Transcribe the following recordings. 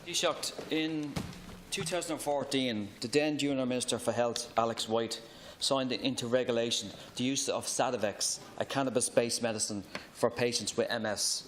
Taoiseach, in 2014, the then Junior Minister for Health, Alex White, signed into regulation the use of Sativex, a cannabis-based medicine for patients with MS.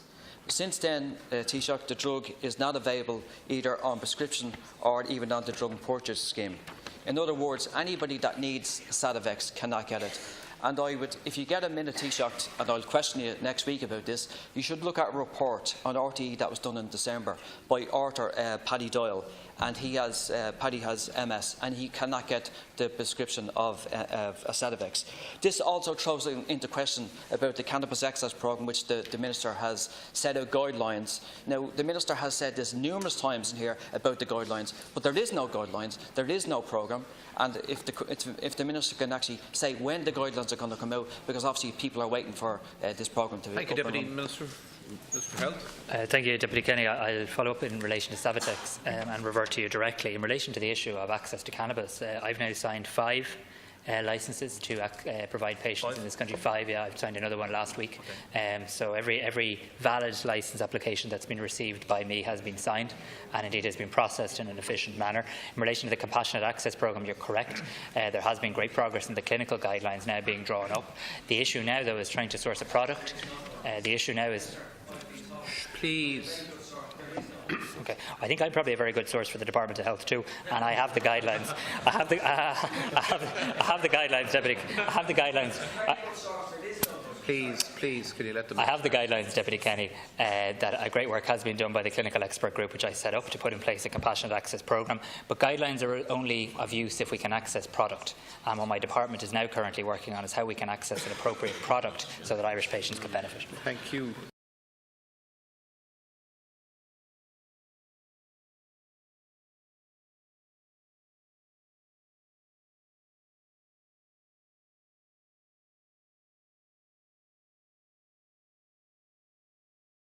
Since then, Taoiseach, the drug is not available either on prescription or even on the drug purchase scheme. In other words, anybody that needs Sativex cannot get it. And I would, if you get a minute, Taoiseach, and I'll question you next week about this, you should look at a report on RTE that was done in December by author Paddy Doyle, and Paddy has MS, and he cannot get the prescription of Sativex. This also throws into question about the cannabis access programme, which the Minister has set out guidelines. Now, the Minister has said this numerous times in here about the guidelines, but there is no guidelines, there is no programme, and if the Minister can actually say when the guidelines are going to come out, because obviously people are waiting for this programme to be. Thank you, Deputy Minister. Mr. Health. Thank you, Deputy Kenny. I'll follow up in relation to Sativex and revert to you directly. In relation to the issue of access to cannabis, I've now signed 5 licences to provide patients in this country. 5, yeah, I've signed another one last week. Okay. So every valid licence application that's been received by me has been signed, and indeed has been processed in an efficient manner. In relation to the Compassionate Access Programme, you're correct. There has been great progress in the clinical guidelines now being drawn up. The issue now, though, is trying to source a product. The issue now is... Please. Okay, I think I'm probably a very good source for the Department of Health too, and I have the guidelines. I have the guidelines, Deputy. I have the guidelines. Please, can you let them? I have the guidelines, Deputy Kenny, that a great work has been done by the Clinical Expert Group, which I set up to put in place a compassionate access programme. But guidelines are only of use if we can access product. And what my department is now currently working on is how we can access an appropriate product so that Irish patients can benefit. Thank you.